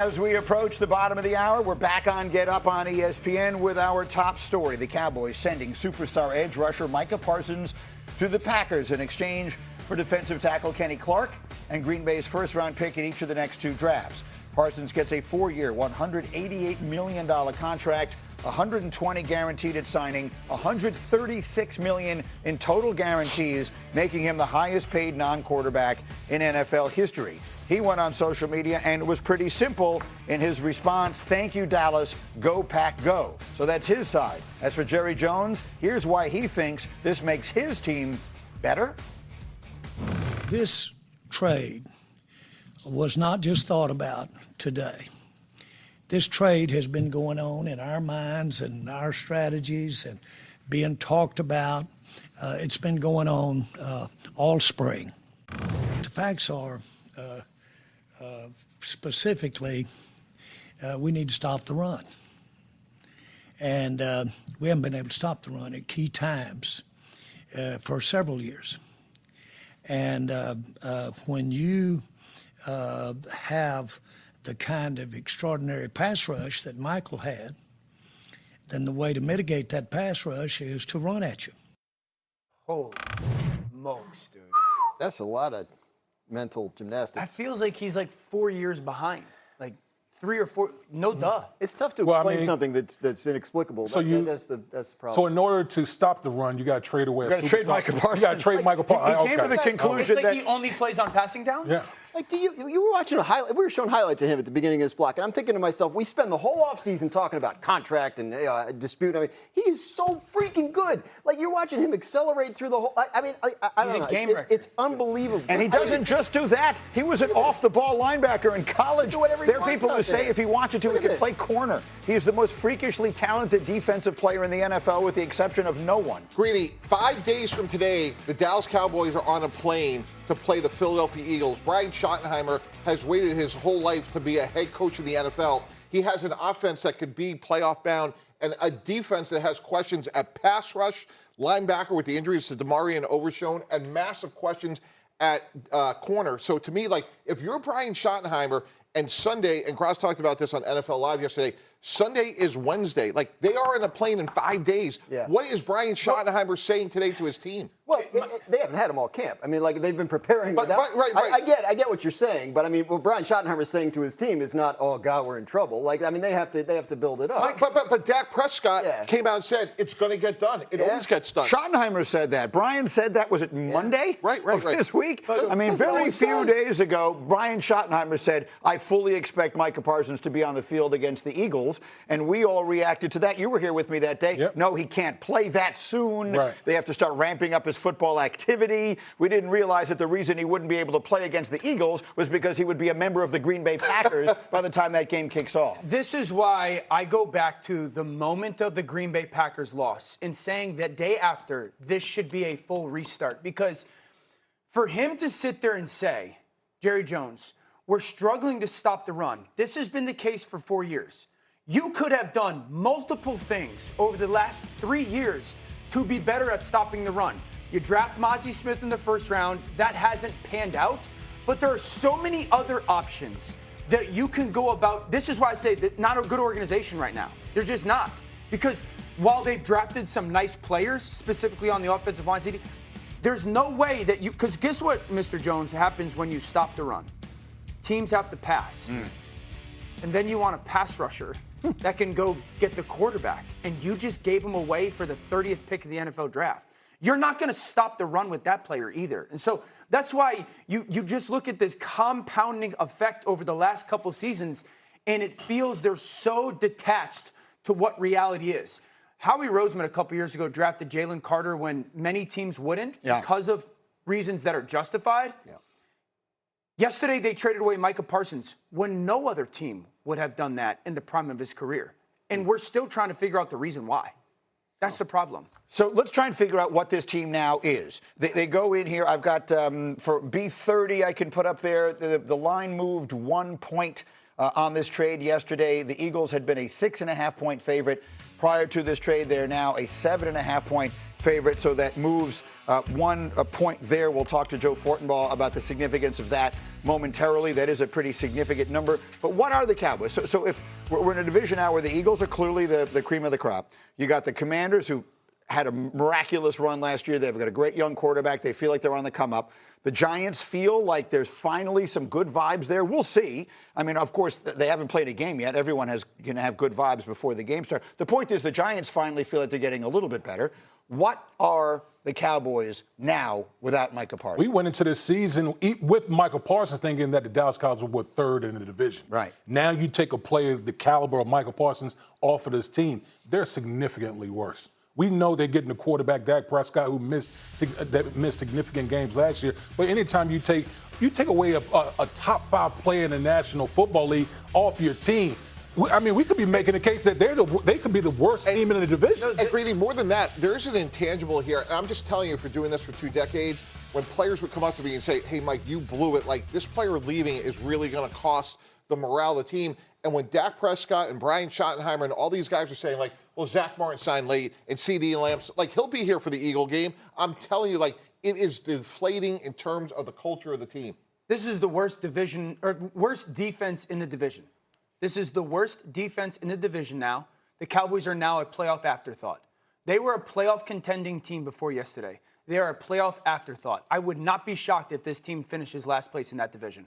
As we approach the bottom of the hour, we're back on Get Up on ESPN with our top story. The Cowboys sending superstar edge rusher Micah Parsons to the Packers in exchange for defensive tackle Kenny Clark and Green Bay's first-round pick in each of the next two drafts. Parsons gets a 4-year, $188 million contract, $120 guaranteed at signing, $136 million in total guarantees, making him the highest-paid non-quarterback in NFL history. He went on social media and was pretty simple in his response. Thank you, Dallas. Go, Pack, go. So that's his side. As for Jerry Jones, here's why he thinks this makes his team better. This trade was not just thought about today. This trade has been going on in our minds and our strategies and being talked about. It's been going on all spring. The facts are, specifically, we need to stop the run. And we haven't been able to stop the run at key times for several years. And when you have the kind of extraordinary pass rush that Michael had, then the way to mitigate that pass rush is to run at you. Holy smokes, dude. That's a lot of mental gymnastics. It feels like he's like 4 years behind. Like 3 or 4, no duh. It's tough to explain something that's inexplicable. So that's the problem. So in order to stop the run, you got to trade away. You got to trade Micah Parsons. You got to trade Michael Parsons. He came to the conclusion it's like he only plays on passing downs? Yeah. Like, you were watching a highlight. We were showing highlights of him at the beginning of this block, and I'm thinking to myself, we spend the whole offseason talking about contract and dispute. I mean, he is so freaking good. Like, you're watching him accelerate through the whole. I mean, I don't know. He's a game record. It's unbelievable. And he doesn't just do that. He was an off-the-ball linebacker in college. There are people who say if he wanted to, he could play corner. He's the most freakishly talented defensive player in the NFL, with the exception of no one. Greeny, 5 days from today, the Dallas Cowboys are on a plane to play the Philadelphia Eagles. Brian Schottenheimer has waited his whole life to be a head coach in the NFL. He has an offense that could be playoff bound and a defense that has questions at pass rush, linebacker with the injuries to Damari and Overshone, and massive questions at corner. So to me, like, if you're Brian Schottenheimer, and Sunday, and Cross talked about this on NFL Live yesterday, Sunday is Wednesday. Like, they are in a plane in 5 days. Yeah. What is Brian Schottenheimer saying today to his team? Well, they haven't had him all camp. I mean, like, they've been preparing. Right. I get what you're saying, but I mean, what Brian Schottenheimer is saying to his team is not, "Oh God, we're in trouble." Like, I mean, they have to build it up. But Dak Prescott came out and said it's going to get done. It always gets done. Schottenheimer said that. Brian said that. Was it Monday? Right. This week? I mean, very few days ago, Brian Schottenheimer said, "I fully expect Micah Parsons to be on the field against the Eagles," and we all reacted to that. You were here with me that day. Yep. No, he can't play that soon. Right. They have to start ramping up his football activity. We didn't realize that the reason he wouldn't be able to play against the Eagles was because he would be a member of the Green Bay Packers by the time that game kicks off. This is why I go back to the moment of the Green Bay Packers loss and saying that day after, this should be a full restart. Because for him to sit there and say, Jerry Jones, we're struggling to stop the run. This has been the case for 4 years. You could have done multiple things over the last 3 years to be better at stopping the run. You draft Mozzie Smith in the first round. That hasn't panned out. But there are so many other options that you can go about. This is why I say that not a good organization right now. They're just not. Because while they've drafted some nice players, specifically on the offensive line, there's no way that you – because guess what, Mr. Jones, happens when you stop the run? Teams have to pass. And then you want a pass rusher that can go get the quarterback. And you just gave him away for the 30th pick of the NFL draft. You're not going to stop the run with that player either. And so that's why you just look at this compounding effect over the last couple seasons, and it feels they're so detached to what reality is. Howie Roseman a couple years ago drafted Jalen Carter when many teams wouldn't because of reasons that are justified. Yeah. Yesterday, they traded away Micah Parsons when no other team would have done that in the prime of his career. And we're still trying to figure out the reason why. That's the problem. So let's try and figure out what this team now is. They go in here. I've got for B30, I can put up there. The line moved 1 point on this trade yesterday. The Eagles had been a 6.5-point favorite prior to this trade. They're now a 7.5-point favorite, so that moves 1 point there. We'll talk to Joe Fortenbaugh about the significance of that momentarily. That is a pretty significant number. But what are the Cowboys? So if we're in a division now where the Eagles are clearly the cream of the crop, you got the Commanders, who had a miraculous run last year. They've got a great young quarterback. They feel like they're on the come up. The Giants feel like there's finally some good vibes there. We'll see. I mean, of course, they haven't played a game yet. Everyone can have good vibes before the game starts. The point is the Giants finally feel like they're getting a little bit better. What are the Cowboys now without Micah Parsons? We went into this season with Michael Parsons thinking that the Dallas Cowboys were third in the division. Right. Now you take a player the caliber of Michael Parsons off of this team, they're significantly worse. We know they're getting a quarterback, Dak Prescott, who missed significant games last year. But anytime you take away a top 5 player in the National Football League off your team, I mean, we could be making a case that they could be the worst team in the division. And Greedy, more than that, there's an intangible here. And I'm just telling you, for doing this for 2 decades, when players would come up to me and say, hey, Mike, you blew it. Like, this player leaving is really going to cost the morale of the team. And when Dak Prescott and Brian Schottenheimer and all these guys are saying, like, well, Zach Martin signed late and CD Lamps, like, he'll be here for the Eagle game. I'm telling you, like, it is deflating in terms of the culture of the team. This is the worst division, or worst defense in the division. This is the worst defense in the division now. The Cowboys are now a playoff afterthought. They were a playoff contending team before yesterday. They are a playoff afterthought. I would not be shocked if this team finishes last place in that division.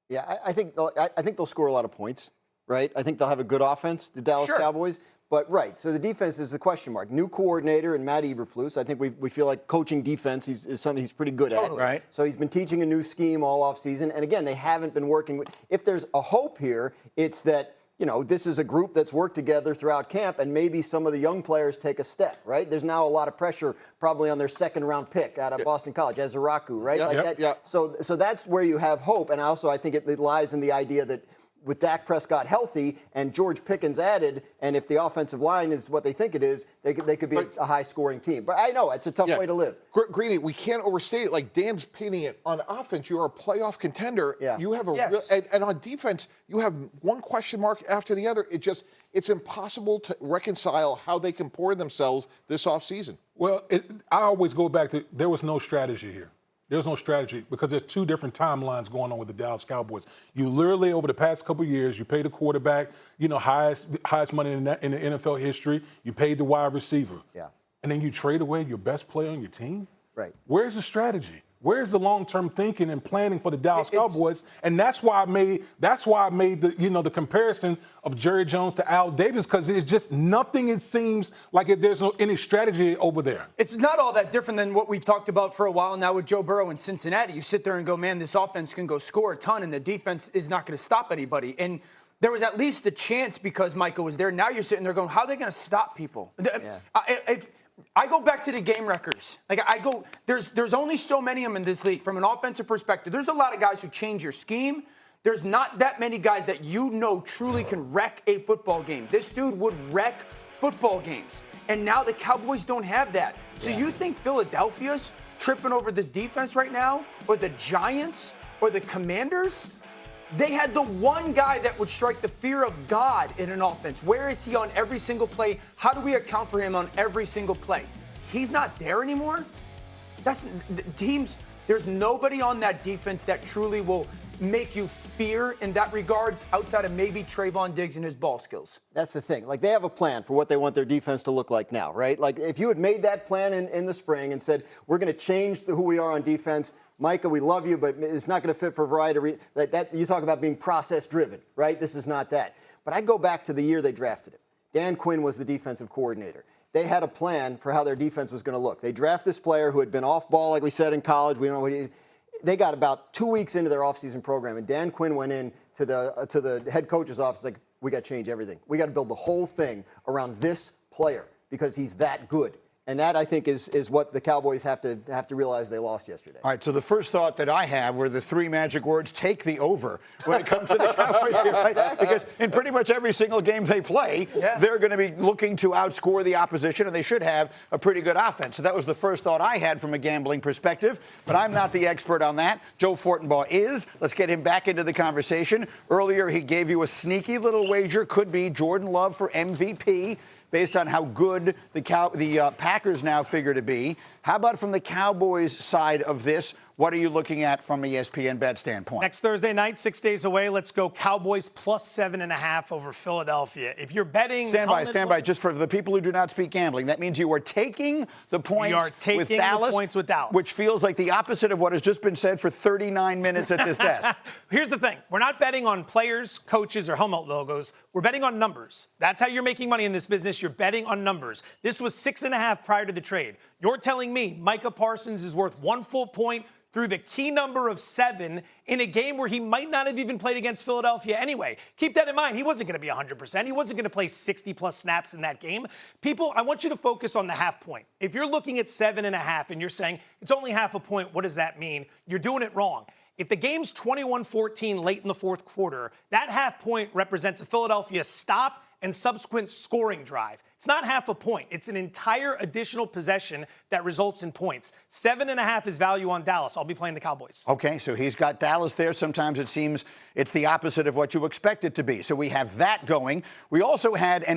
Yeah, I think they'll score a lot of points, right? I think they'll have a good offense, the Dallas Cowboys. But right, so the defense is the question mark. New coordinator and Matt Eberflus. I think we feel like coaching defense is something he's pretty good at. Right. So he's been teaching a new scheme all off season. And again, they haven't been working with. If there's a hope here, it's that, you know, this is a group that's worked together throughout camp, and maybe some of the young players take a step, right? There's now a lot of pressure probably on their 2nd-round pick out of Boston College, Ezeraku, right? So that's where you have hope. And also I think it lies in the idea that with Dak Prescott healthy and George Pickens added, and if the offensive line is what they think it is, they could be a high-scoring team. But I know it's a tough way to live. Greeny, we can't overstate it. Like Dan's painting it. On offense, you're a playoff contender. Yeah. You have and on defense, you have one question mark after the other. It's impossible to reconcile how they comport themselves this offseason. Well, I always go back to there was no strategy here. There's no strategy because there's 2 different timelines going on with the Dallas Cowboys. You literally, over the past couple of years, you paid the quarterback, highest money in the NFL history. You paid the wide receiver. Yeah. And then you trade away your best player on your team? Right. Where's the strategy? Where's the long-term thinking and planning for the Dallas Cowboys? And that's why I made the comparison of Jerry Jones to Al Davis, because it's just nothing. It seems like there's any strategy over there. It's not all that different than what we've talked about for a while now with Joe Burrow in Cincinnati. You sit there and go, man, this offense can go score a ton, and the defense is not going to stop anybody. And there was at least the chance because Micah was there. Now you're sitting there going, how are they going to stop people? Yeah. I go back to the game records. There's only so many of them in this league from an offensive perspective. There's a lot of guys who change your scheme. There's not that many guys that truly can wreck a football game. This dude would wreck football games. And now the Cowboys don't have that. So you think Philadelphia's tripping over this defense right now? Or the Giants? Or the Commanders? They had the one guy that would strike the fear of God in an offense. Where is he on every single play? How do we account for him on every single play? He's not there anymore. There's nobody on that defense that truly will make you fear in that regards outside of maybe Trayvon Diggs and his ball skills. That's the thing. Like, they have a plan for what they want their defense to look like now, right? Like, if you had made that plan in the spring and said, we're going to change who we are on defense, Micah, we love you, but it's not going to fit for a variety of reasons. You talk about being process-driven, right? This is not that. But I go back to the year they drafted him. Dan Quinn was the defensive coordinator. They had a plan for how their defense was going to look. They draft this player who had been off ball, like we said, in college. We don't know what they got about 2 weeks into their offseason program, and Dan Quinn went in to the head coach's office like, we got to change everything. We got to build the whole thing around this player because he's that good. And that, I think, is what the Cowboys have to realize they lost yesterday. All right, so the first thought that I have were the three magic words, take the over, when it comes to the Cowboys here, right? Because in pretty much every single game they play, they're going to be looking to outscore the opposition, and they should have a pretty good offense. So that was the first thought I had from a gambling perspective, but I'm not the expert on that. Joe Fortenbaugh is. Let's get him back into the conversation. Earlier, he gave you a sneaky little wager, could be Jordan Love for MVP, based on how good the Packers now figure to be. How about from the Cowboys side of this? What are you looking at from ESPN bet standpoint? Next Thursday night, 6 days away, let's go Cowboys plus 7.5 over Philadelphia. If you're betting... Stand by. Just for the people who do not speak gambling, that means you are taking the points with Dallas, which feels like the opposite of what has just been said for 39 minutes at this desk. Here's the thing. We're not betting on players, coaches, or helmet logos. We're betting on numbers. That's how you're making money in this business. You're betting on numbers. This was 6.5 prior to the trade. You're telling me Micah Parsons is worth 1 full point through the key number of 7 in a game where he might not have even played against Philadelphia anyway. Keep that in mind. He wasn't going to be 100%. He wasn't going to play 60-plus snaps in that game. People, I want you to focus on the half point. If you're looking at 7.5 and you're saying it's only half a point, what does that mean? You're doing it wrong. If the game's 21-14 late in the fourth quarter, that half point represents a Philadelphia stop and subsequent scoring drive. It's not half a point. It's an entire additional possession that results in points. 7.5 is value on Dallas. I'll be playing the Cowboys. Okay, so he's got Dallas there. Sometimes it seems it's the opposite of what you expect it to be. So we have that going. We also had an